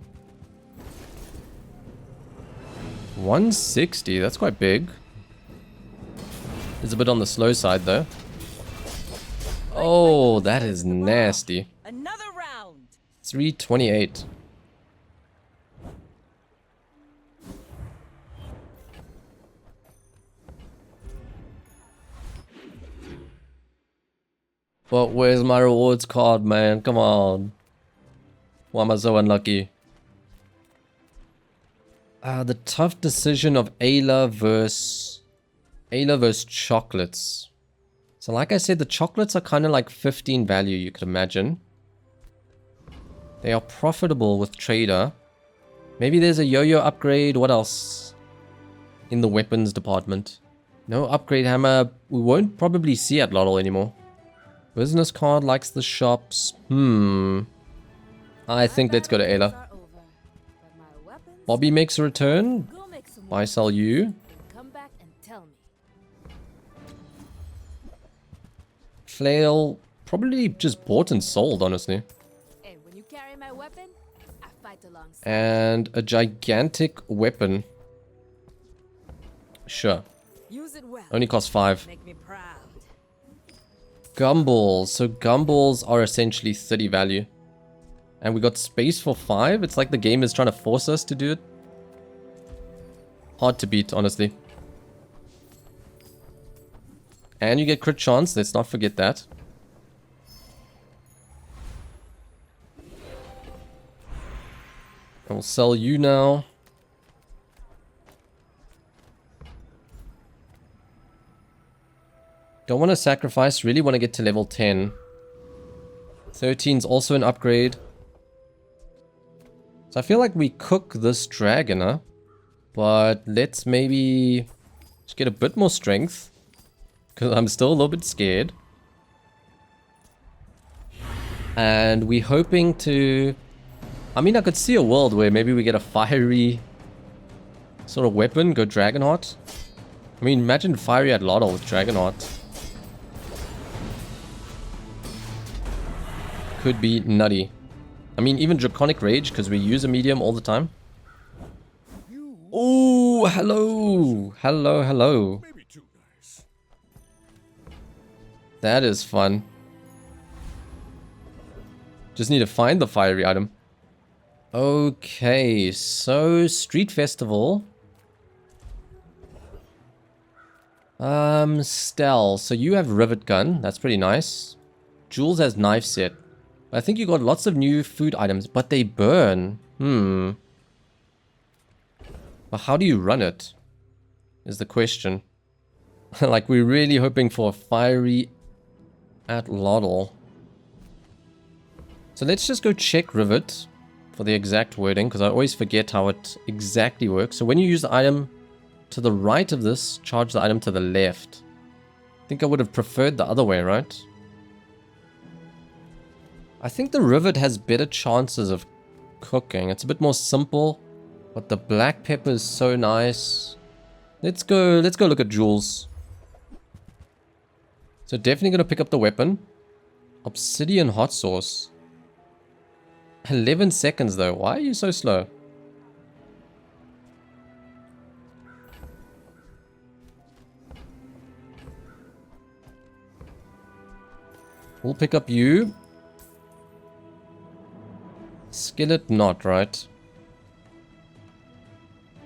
Speaker 2: 160, that's quite big. It's a bit on the slow side though. Oh, that is nasty.
Speaker 6: Another round.
Speaker 2: 328. But where's my rewards card, man? Come on. Why am I so unlucky? The tough decision of Ayla versus chocolates. So like I said, the chocolates are kind of like 15 value, you could imagine. They are profitable with Trader. Maybe there's a yo-yo upgrade. What else? In the weapons department. No upgrade hammer. We won't probably see at Lotto anymore. Business card likes the shops. I think let's go to Ayla. Bobby makes a return. Buy, sell you.
Speaker 5: Come back and tell me.
Speaker 2: Flail probably just bought and sold, honestly.
Speaker 5: And when you carry my weapon, I fight alongside.
Speaker 2: And a gigantic weapon. Sure.
Speaker 6: Use it well.
Speaker 2: Only costs 5.
Speaker 6: Make me proud.
Speaker 2: Gumballs. So gumballs are essentially 30 value. And we got space for 5. It's like the game is trying to force us to do it. Hard to beat, honestly. And you get crit chance. Let's not forget that. I will sell you now. Don't want to sacrifice. Really want to get to level 10. 13's also an upgrade. So I feel like we cook this dragon, huh? But let's maybe just get a bit more strength. Because I'm still a little bit scared. And we're hoping to... I mean, I could see a world where maybe we get a fiery sort of weapon, go Dragonheart. I mean, imagine fiery at Lotto with Dragonheart. Could be nutty. I mean, even Draconic Rage, because we use a medium all the time. Oh, hello. Hello, hello.
Speaker 1: Maybe too nice.
Speaker 2: That is fun. Just need to find the fiery item. Okay, so Street Festival. Stell. So you have Rivet Gun. That's pretty nice. Jules has Knife Set. I think you got lots of new food items, but they burn. But how do you run it? Is the question. Like, we're really hoping for a fiery at Lottle. So let's just go check Rivet for the exact wording, because I always forget how it exactly works. So when you use the item to the right of this, charge the item to the left. I think I would have preferred the other way, right? I think the Rivet has better chances of cooking. It's a bit more simple, but the black pepper is so nice. Let's go look at Jules. So definitely gonna pick up the weapon. Obsidian hot sauce. 11 seconds though. Why are you so slow? We'll pick up you. Skillet not, right?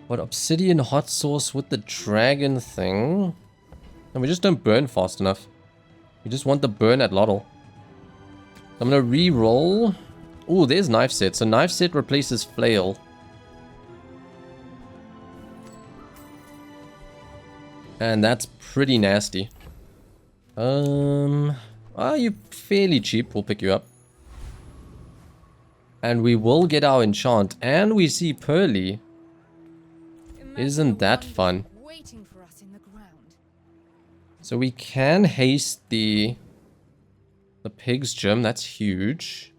Speaker 2: But obsidian hot sauce with the dragon thing. And we just don't burn fast enough. We just want the burn at Lottle. I'm gonna re-roll. Oh, there's knife set. So knife set replaces flail. And that's pretty nasty. You're fairly cheap. We'll pick you up. And we will get our enchant. And we see Pearly. Isn't that fun?
Speaker 5: Waiting for us in the ground.
Speaker 2: So we can haste the pig's gem. That's huge.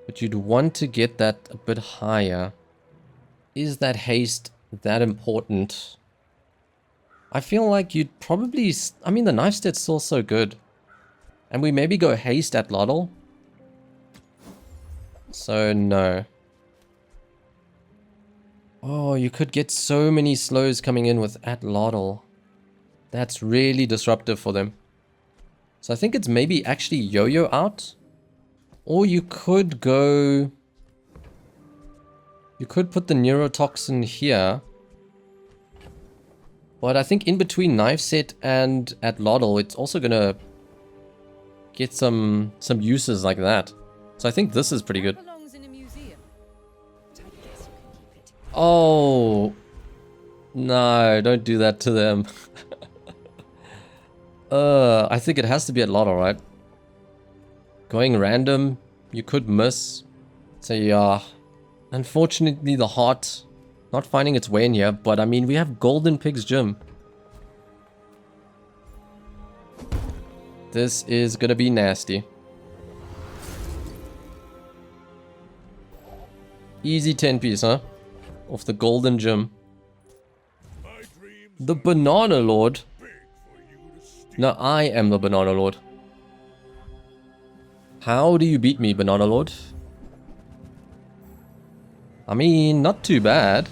Speaker 2: But you'd want to get that a bit higher. is that haste that important? I feel like you'd probably... I mean, the knife set's still so good. And we maybe go haste at Lottle. So, no. Oh, you could get so many slows coming in with at Lottle. That's really disruptive for them. So I think it's maybe actually Yo-Yo out. Or you could go... You could put the neurotoxin here. But I think in between knife set and at Lottle, it's also gonna get some uses like that. So I think this is pretty good.
Speaker 5: Belongs in a museum. I guess you can keep it.
Speaker 2: Oh no! Don't do that to them. I think it has to be at Lotto, right? Going random, you could miss. So yeah, unfortunately the heart not finding its way in here. But I mean, we have Golden Pig's Gym. This is gonna be nasty. Easy 10 piece, huh? Off the Golden Gym. The Banana Lord. No, I am the Banana Lord. How do you beat me, Banana Lord? I mean, not too bad.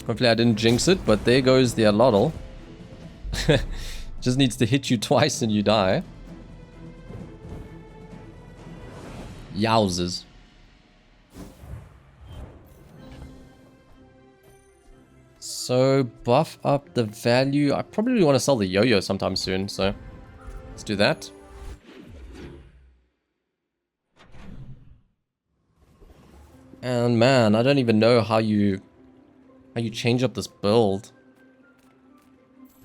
Speaker 2: Hopefully I didn't jinx it, but there goes the Alotl. Just needs to hit you twice and you die. Yowzers. So, buff up the value. I probably want to sell the yo-yo sometime soon, so let's do that. And man, I don't even know how you change up this build.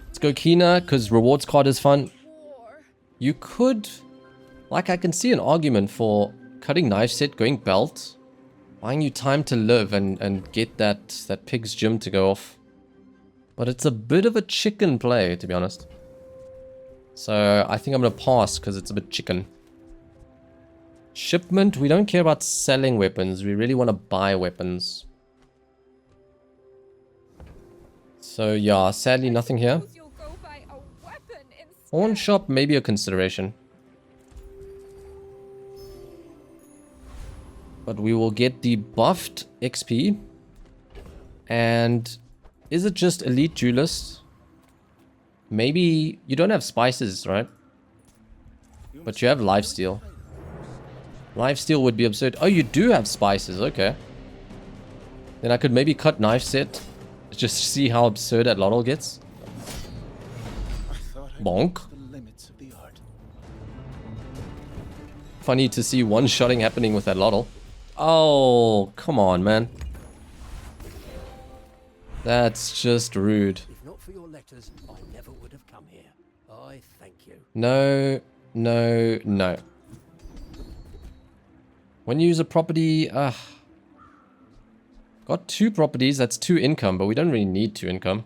Speaker 2: Let's go Kina, because rewards card is fun. You could, like, I can see an argument for cutting knife set, going belt, buying you time to live and get that pig's gym to go off. But it's a bit of a chicken play, to be honest. So I think I'm going to pass because it's a bit chicken. Shipment, we don't care about selling weapons. We really want to buy weapons. So yeah, sadly nothing here. Pawn shop, maybe a consideration. But we will get the buffed XP. And is it just elite duelist? Maybe you don't have spices, right? But you have lifesteal. Lifesteal would be absurd. Oh, you do have spices, okay. Then I could maybe cut knife set. Just see how absurd that Lotl gets. Bonk. Funny to see one-shotting happening with that Lotl. Oh, come on, man. That's just rude.
Speaker 3: If not for your letters, I never would have come here. I thank you.
Speaker 2: No, no, no. When you use a property, got 2 properties, that's 2 income, but we don't really need 2 income.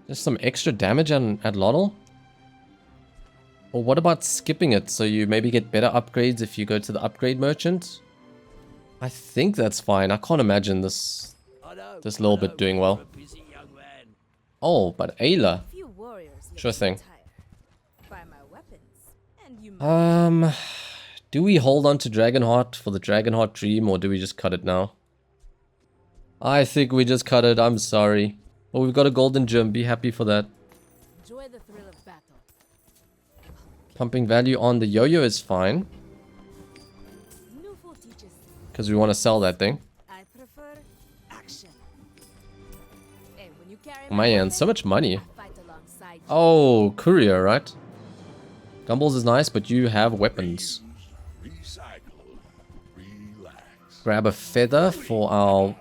Speaker 2: Just some extra damage at Lotl? Or what about skipping it, so you maybe get better upgrades if you go to the upgrade merchant? I think that's fine. I can't imagine this little bit doing well. Oh, but Ayla. Sure thing. Do we hold on to Dragonheart for the Dragonheart dream, or do we just cut it now? I think we just cut it. I'm sorry. Well, we've got a golden gem. Be happy for that.
Speaker 4: Enjoy the thrill of battle.
Speaker 2: Pumping value on the yo-yo is fine. Because we want to sell that thing.
Speaker 4: I prefer action. Hey, when you carry
Speaker 2: Man, so much money. Oh, courier, right? Gumballs is nice, but you have weapons. Grab a feather for our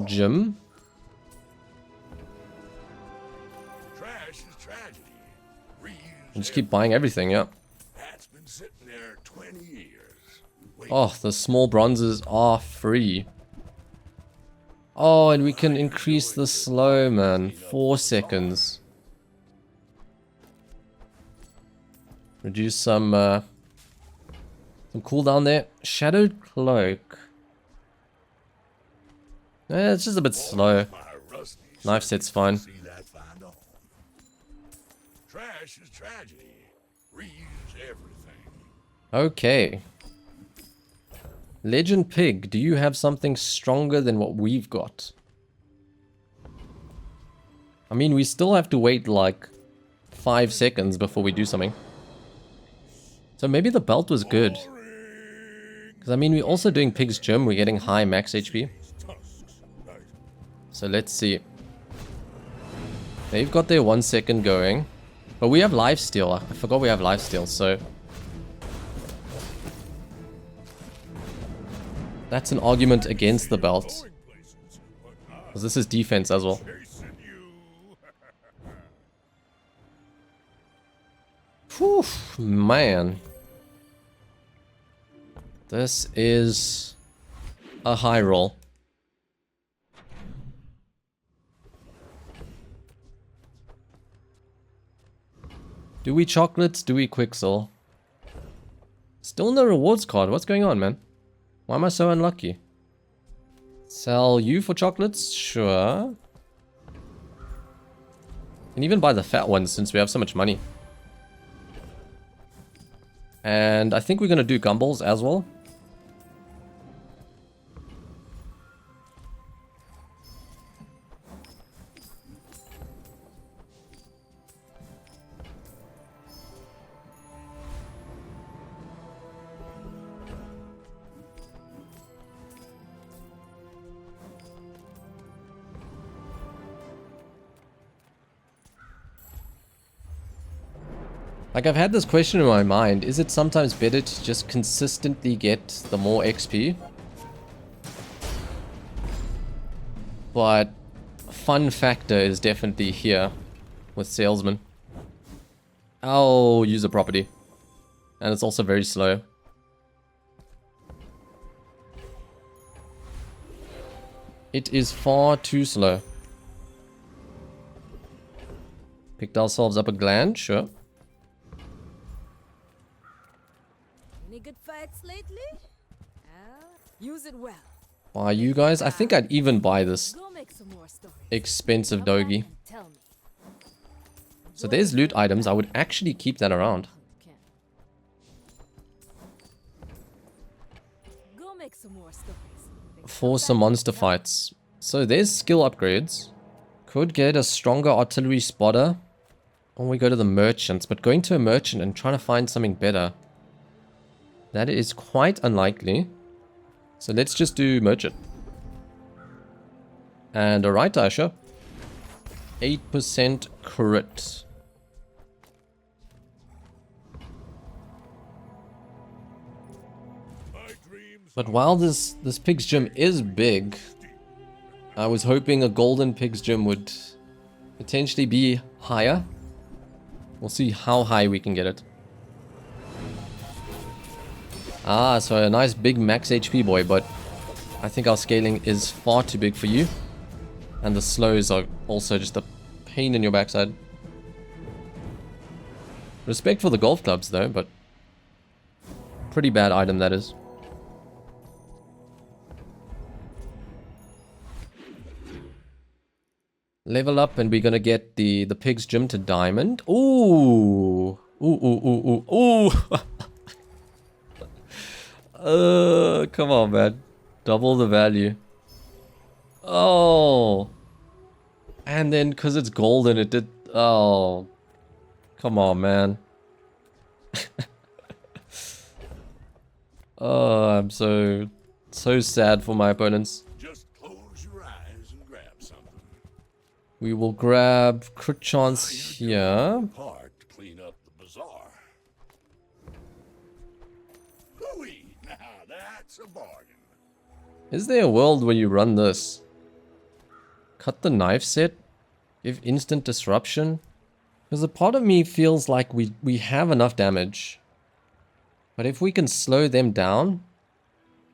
Speaker 2: gym. And just keep buying everything, yeah. Oh, the small bronzes are free. Oh, and we can increase the slow, man. 4 seconds. Reduce some Some cooldown there. Shadowed Cloak. It's just a bit slow. Knife set's fine.
Speaker 1: See that find all. Trash is tragedy. Reuse everything.
Speaker 2: Okay. Legend Pig, do you have something stronger than what we've got? I mean, we still have to wait like 5 seconds before we do something. So maybe the belt was good. Because I mean, we're also doing Pig's Gym. We're getting high max HP. So let's see. They've got their 1 second going. But we have lifesteal. I forgot we have lifesteal, so... That's an argument against the belt. Because this is defense as well. Whew, man. This is a high roll. Do we chocolates? Do we Quixel? Still no rewards card. What's going on, man? Why am I so unlucky? Sell you for chocolates? Sure. Can even buy the fat ones since we have so much money. And I think we're going to do gumballs as well. Like, I've had this question in my mind, is it sometimes better to just consistently get the more XP? But fun factor is definitely here with Salesman. I'll use a property. And it's also very slow. It is far too slow. Picked ourselves up a gland, sure.
Speaker 4: Any good fights lately? Use it well.
Speaker 2: Buy you guys? I think I'd even buy this
Speaker 4: Go make some more stories.
Speaker 2: expensive
Speaker 4: Come back
Speaker 2: doggy.
Speaker 4: and tell me.
Speaker 2: So there's loot items. I would actually keep that around.
Speaker 4: Okay. Go make some more stories. Then
Speaker 2: For
Speaker 4: come
Speaker 2: some
Speaker 4: back and
Speaker 2: monster
Speaker 4: tell me.
Speaker 2: fights. So there's skill upgrades. Could get a stronger artillery spotter. Or we go to the merchants. But going to a merchant and trying to find something better, that is quite unlikely. So let's just do merchant. And a right Asher. 8% crit. But while this pig's gym is big, I was hoping a golden pig's gym would potentially be higher. We'll see how high we can get it. Ah, so a nice big max HP boy, but I think our scaling is far too big for you. And the slows are also just a pain in your backside. Respect for the golf clubs though, but pretty bad item that is. Level up and we're gonna get the pig's gym to diamond. Ooh. Ooh. Come on, man. Double the value. Oh. And then, because it's golden, it did... Oh. Come on, man. Oh, I'm so sad for my opponents.
Speaker 1: Just close your eyes and grab something.
Speaker 2: We will grab crit chance here.
Speaker 1: Park to clean up the bazaar. Hooey! Now that's a bargain.
Speaker 2: Is there a world where you run this? Cut the knife set? Give instant disruption? Because a part of me feels like we have enough damage. But if we can slow them down,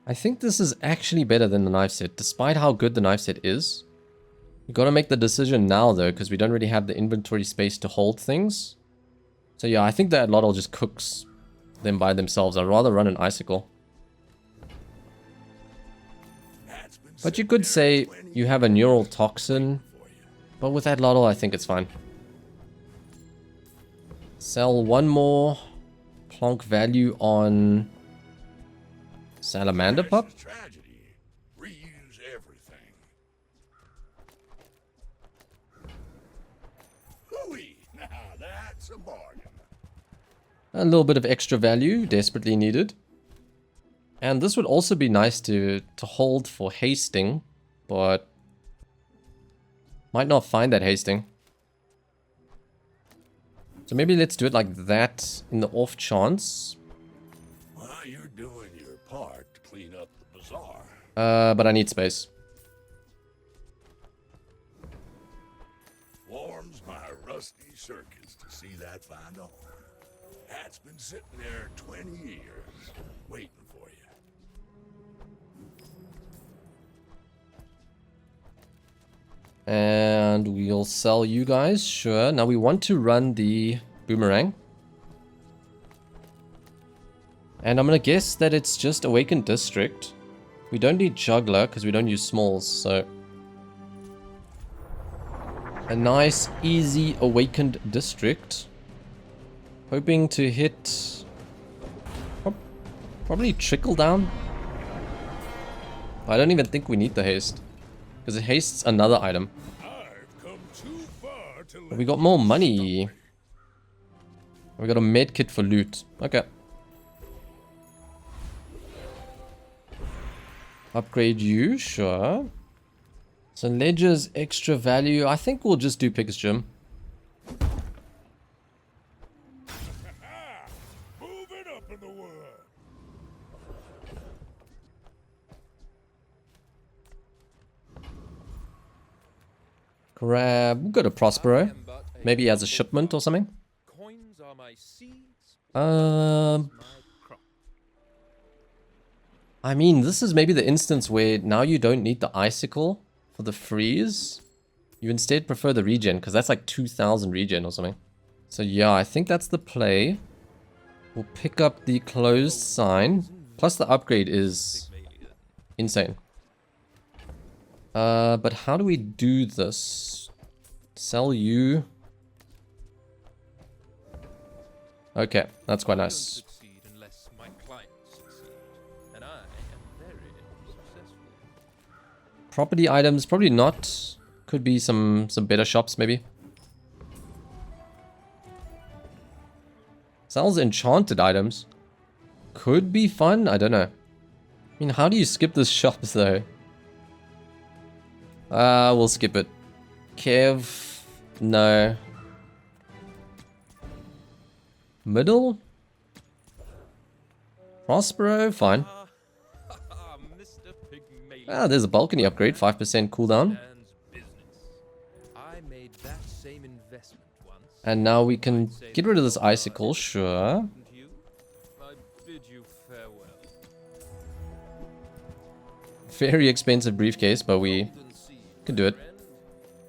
Speaker 2: I think this is actually better than the knife set, despite how good the knife set is. We gotta make the decision now though, because we don't really have the inventory space to hold things. So yeah, I think that Lottle just cooks them by themselves. I'd rather run an icicle. But you could say you have a neural toxin. But with that lotto, I think it's fine. Sell one more. Plonk value on Salamander Pup.
Speaker 1: Tragedy. Reuse everything. Hooey! Now that's a bargain.
Speaker 2: A little bit of extra value, desperately needed. And this would also be nice to hold for hasting, but might not find that hasting. So maybe let's do it like that in the off chance.
Speaker 1: Well, you're doing your part to clean up the bazaar.
Speaker 2: But I need space.
Speaker 1: Warms my rusty circuits to see that fine owner. Hat's been sitting there 20 years, waiting for you.
Speaker 2: And we'll sell you guys, sure. Now we want to run the boomerang. And I'm gonna guess that it's just Awakened District. We don't need Juggler because we don't use smalls, so... A nice, easy Awakened District. Hoping to hit... Probably Trickle Down. I don't even think we need the haste. Because it hastes another item.
Speaker 1: I've come too far to
Speaker 2: We got more money. We got a med kit for loot. Okay. Upgrade you, sure. So Ledger's extra value. I think we'll just do Pig's Gym.
Speaker 1: Moving up in the world.
Speaker 2: Grab. We'll go to Prospero. Maybe as a shipment or something.
Speaker 8: Coins are my seeds.
Speaker 2: I mean, this is maybe the instance where now you don't need the icicle for the freeze. You instead prefer the regen, because that's like 2000 regen or something. So yeah, I think that's the play. We'll pick up the closed sign. Plus the upgrade is insane. But how do we do this? Sell you. Okay, that's quite nice.
Speaker 8: Succeed unless my clients succeed, and I am very successful.
Speaker 2: Property items, probably not. Could be some better shops, maybe. Sells enchanted items. Could be fun, I don't know. I mean, how do you skip this shop, though? We'll skip it. Kev, no. Middle? Prospero, fine.
Speaker 8: Mr. Pygmalion
Speaker 2: Ah, there's a balcony upgrade, 5% cooldown.
Speaker 8: stands business. I made that same investment once.
Speaker 2: And now we can get rid of this icicle, sure.
Speaker 8: And you? I bid you farewell.
Speaker 2: Very expensive briefcase, but we
Speaker 8: Golden seed,
Speaker 2: can do it.
Speaker 8: friend.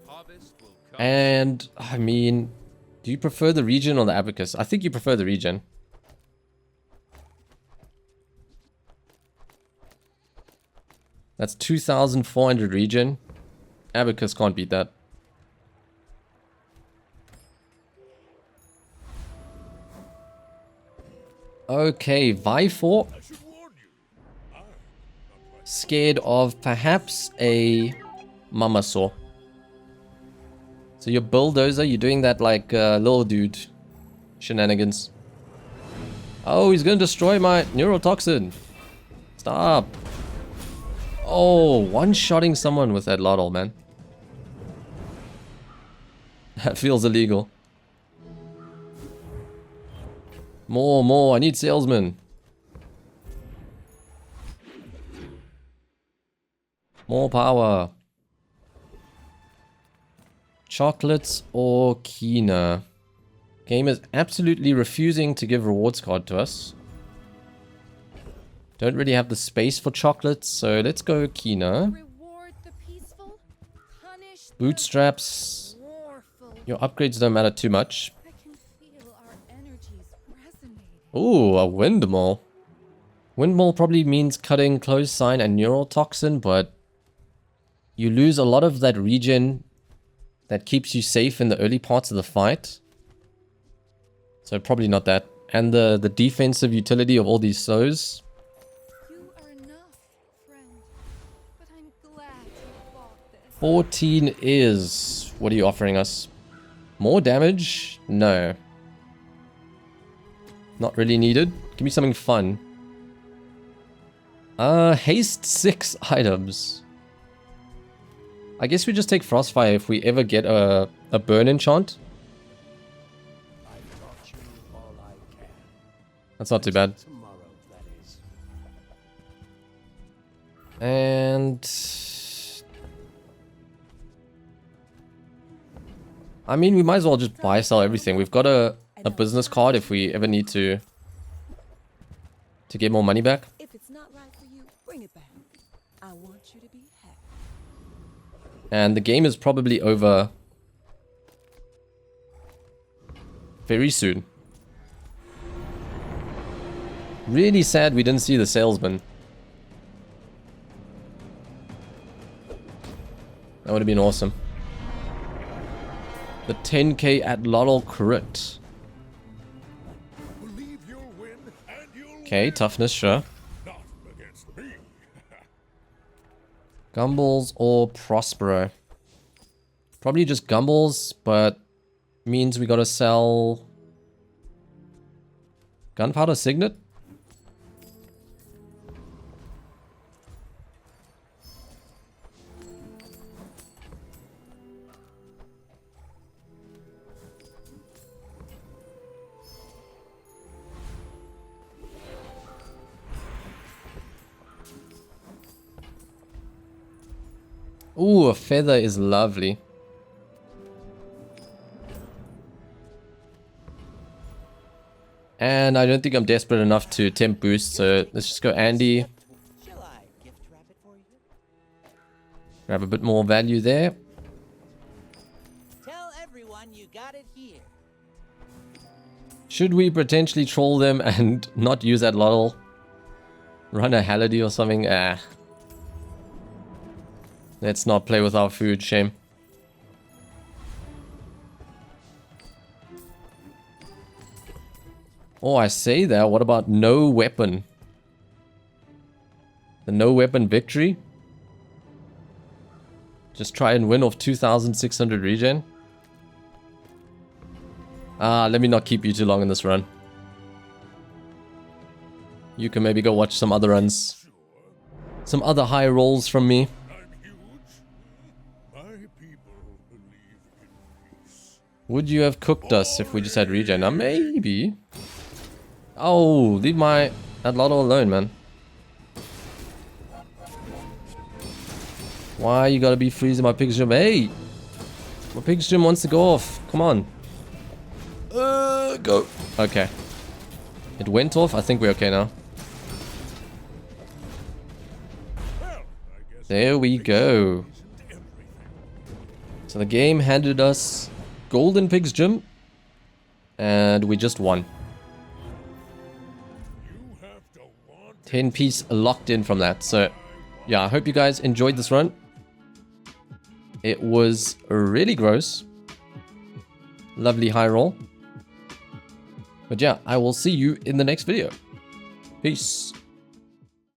Speaker 8: Harvest will come.
Speaker 2: And, I mean, do you prefer the regen or the abacus? I think you prefer the regen. That's 2400 regen. Abacus can't beat that. Okay, Vifor.
Speaker 1: I should warn you.
Speaker 2: Scared of perhaps a mama saw. So your bulldozer, you're doing that like little dude shenanigans. Oh, he's gonna destroy my neurotoxin. Stop. Oh, one-shotting someone with that lotto, man. That feels illegal. More, I need salesmen. More power. Chocolates or Kina? Game is absolutely refusing to give rewards card to us. Don't really have the space for chocolates, so let's go Kina.
Speaker 4: Reward the peaceful, punish the
Speaker 2: Bootstraps.
Speaker 4: warful.
Speaker 2: Your upgrades don't matter too much.
Speaker 4: I can feel our energies resonating.
Speaker 2: Ooh, a windmill. Windmill probably means cutting close sign and neural toxin, but you lose a lot of that regen that keeps you safe in the early parts of the fight. So probably not that. And the defensive utility of all these slows.
Speaker 5: You are enough, friend. But I'm glad you bought this.
Speaker 2: 14 is... What are you offering us? More damage? No. Not really needed. Give me something fun. Haste 6 items. I guess we just take Frostfire if we ever get a burn enchant.
Speaker 3: I've taught you all I can.
Speaker 2: That's not too bad.
Speaker 3: Tomorrow, that is.
Speaker 2: And... I mean, we might as well just buy, sell everything. We've got a business card if we ever need to get more money back.
Speaker 4: If it's not right for you, bring it back. I want you to be happy.
Speaker 2: And the game is probably over very soon. Really sad we didn't see the salesman. That would have been awesome. The 10k at Lotto crit.
Speaker 1: Believe you'll win, and you'll
Speaker 2: Okay,
Speaker 1: win.
Speaker 2: toughness, sure.
Speaker 1: Not against me.
Speaker 2: Gumballs or Prospero? Probably just Gumballs, but means we gotta sell Gunpowder Signet? Ooh, a feather is lovely. And I don't think I'm desperate enough to temp boost, so let's just go Andy.
Speaker 7: Shall I gift wrap it for you?
Speaker 2: Grab a bit more value there.
Speaker 7: Tell everyone you got it here.
Speaker 2: Should we potentially troll them and not use that lottle? Run a Halliday or something? Ah. Let's not play with our food, shame. Oh, I say that. What about no weapon? The no weapon victory? Just try and win off 2,600 regen? Let me not keep you too long in this run. You can maybe go watch some other runs. Some other high rolls from me.
Speaker 1: I'm huge. My people believe in peace.
Speaker 2: Would you have cooked us if we just had regen? Maybe. Oh, leave my Adlotto alone, man. Why you gotta be freezing my pig's gym? Hey! My pig's gym wants to go off. Come on. Go. Okay. It went off. I think we're okay now.
Speaker 1: Well, I guess
Speaker 2: There we go.
Speaker 1: everything.
Speaker 2: So the game handed us Golden Pig's Gym. And we just won.
Speaker 1: You have to want
Speaker 2: 10 piece locked in from that. So yeah, I hope you guys enjoyed this run. It was really gross. Lovely high roll. But yeah, I will see you in the next video. Peace.